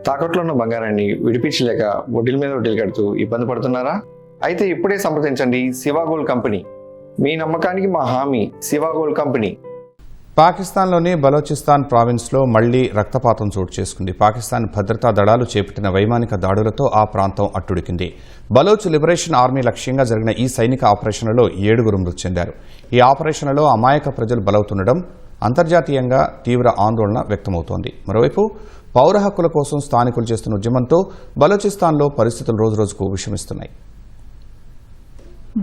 తాకట్లో ఉన్న బంగారాన్ని విడిపించలేక వడ్డీల మీద వడ్డీలు కడుతూ ఇబ్బంది పడుతున్నారా? అయితే ఇప్పుడే సంప్రదించండి శివ గోల్డ్ కంపెనీ. మీ నమ్మకానికి మా హామీ శివ గోల్డ్ కంపెనీ. పాకిస్తాన్లోని బలోచిస్తాన్ ప్రావిన్స్లో మళ్లీ రక్తపాతం చోటు చేసుకుంది. పాకిస్తాన్ భద్రతా దళాలు చేపట్టిన వైమానిక దాడులతో ఆ ప్రాంతం అట్టుడికింది. బలోచ్ లిబరేషన్ ఆర్మీ లక్ష్యంగా జరిగిన ఈ సైనిక ఆపరేషన్లలో 7 మృతి చెందారు. ఈ ఆపరేషన్లలో అమాయక ప్రజలు బలవుతుండడం అంతర్జాతీయంగా తీవ్ర ఆందోళన వ్యక్తమవుతోంది. మరోవైపు పౌర హక్కుల కోసం స్థానికులు చేస్తున్న ఉద్యమంతో బలోచిస్తాన్లో పరిస్థితులు రోజురోజుకు విషమిస్తున్నాయి.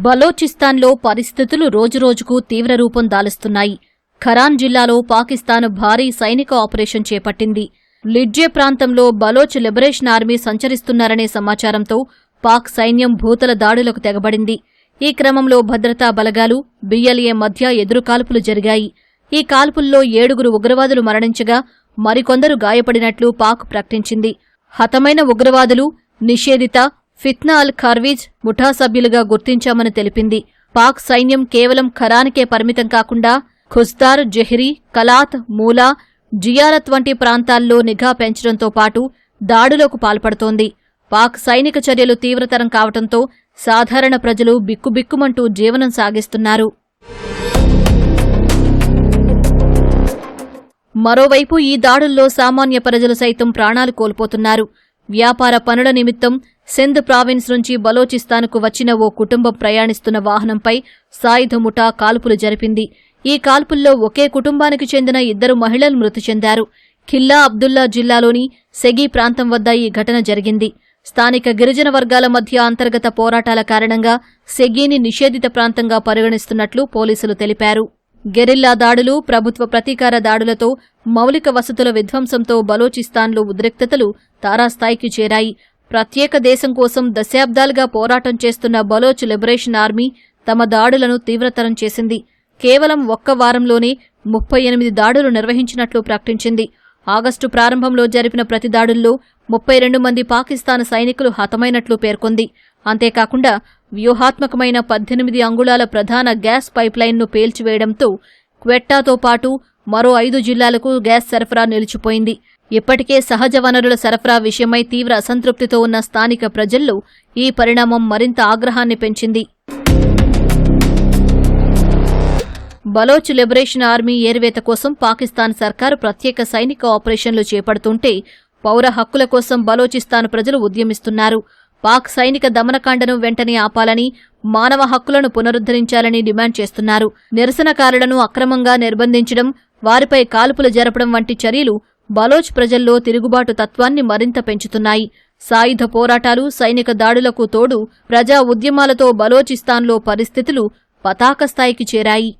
బలోచిస్తాన్లో పరిస్థితులు రోజురోజుకు తీవ్ర రూపం దాలుస్తున్నాయి. ఖరాన్ జిల్లాలో పాకిస్తాన్ భారీ సైనిక ఆపరేషన్ చేపట్టింది. లిడ్జే ప్రాంతంలో బలోచ్ లిబరేషన్ ఆర్మీ సంచరిస్తున్నారనే సమాచారంతో పాక్ సైన్యం భూతల దాడులకు తెగబడింది. ఈ క్రమంలో భద్రతా బలగాలు బిఎల్ఏ మధ్య ఎదురుకాల్పులు జరిగాయి. ఈ కాల్పుల్లో 7 ఉగ్రవాదులు మరణించగా మరికొందరు గాయపడినట్లు పాక్ ప్రకటించింది. హతమైన ఉగ్రవాదులు నిషేధిత ఫిత్నా అల్ ఖర్వీజ్ ముఠా సభ్యులుగా గుర్తించామని తెలిపింది. పాక్ సైన్యం కేవలం ఖరాన్కే పరిమితం కాకుండా ఖుజ్దార్, జెహ్రీ, కలాత్, మూలా, జియారత్ వంటి ప్రాంతాల్లో నిఘా పెంచడంతో పాటు దాడులకు పాల్పడుతోంది. పాక్ సైనిక చర్యలు తీవ్రతరం కావడంతో సాధారణ ప్రజలు బిక్కుబిక్కుమంటూ జీవనం సాగిస్తున్నారు. మరోవైపు ఈ దాడుల్లో సామాన్య ప్రజలు సైతం ప్రాణాలు కోల్పోతున్నారు. వ్యాపార పనుల నిమిత్తం సింధ్ ప్రావిన్స్ నుంచి బలోచిస్తాన్కు వచ్చిన ఓ కుటుంబం ప్రయాణిస్తున్న వాహనంపై సాయుధ ముఠా కాల్పులు జరిపింది. ఈ కాల్పుల్లో ఒకే కుటుంబానికి చెందిన 2 మహిళలు మృతి చెందారు. ఖిల్లా అబ్దుల్లా జిల్లాలోని సెగీ ప్రాంతం వద్ద ఈ ఘటన జరిగింది. స్థానిక గిరిజన వర్గాల మధ్య అంతర్గత పోరాటాల కారణంగా సెగీని నిషేధిత ప్రాంతంగా పరిగణిస్తున్నట్లు పోలీసులు తెలిపారు. గెరిల్లా దాడులు, ప్రభుత్వ ప్రతీకార దాడులతో మౌలిక వసతుల విధ్వంసంతో బలోచిస్తాన్లో ఉద్రిక్తతలు తారాస్థాయికి చేరాయి. ప్రత్యేక దేశం కోసం దశాబ్దాలుగా పోరాటం చేస్తున్న బలోచ్ లిబరేషన్ ఆర్మీ తమ దాడులను తీవ్రతరం చేసింది. కేవలం 1 వారంలోనే 38 దాడులు నిర్వహించినట్లు ప్రకటించింది. ఆగస్టు ప్రారంభంలో జరిపిన ప్రతి దాడుల్లో 32 మంది పాకిస్తాన్ సైనికులు హతమైనట్లు పేర్కొంది. అంతేకాకుండా వ్యూహాత్మకమైన 18 అంగుళాల ప్రధాన గ్యాస్ పైప్లైన్ను పేల్చివేయడంతో క్వెట్టాతో పాటు మరో 5 జిల్లాలకు గ్యాస్ సరఫరా నిలిచిపోయింది. ఇప్పటికే సహజ వనరుల సరఫరా విషయమై తీవ్ర అసంతృప్తితో ఉన్న స్థానిక ప్రజల్లో ఈ పరిణామం మరింత ఆగ్రహాన్ని పెంచింది. బలోచ్ లిబరేషన్ ఆర్మీ ఏర్వేత కోసం పాకిస్తాన్ సర్కారు ప్రత్యేక సైనిక ఆపరేషన్లు చేపడుతుంటే పౌర హక్కుల కోసం బలోచిస్తాన్ ప్రజలు ఉద్యమిస్తున్నారు. పాక్ సైనిక దమనకాండను వెంటనే ఆపాలని, మానవ హక్కులను పునరుద్ధరించాలని డిమాండ్ చేస్తున్నారు. నిరసనకారులను అక్రమంగా నిర్బంధించడం, వారిపై కాల్పులు జరపడం వంటి చర్యలు బలోచ్ ప్రజల్లో తిరుగుబాటు తత్వాన్ని మరింత పెంచుతున్నాయి. సాయుధ పోరాటాలు, సైనిక దాడులకు తోడు ప్రజా ఉద్యమాలతో బలోచిస్తాన్లో పరిస్థితులు పతాకస్థాయికి చేరాయి.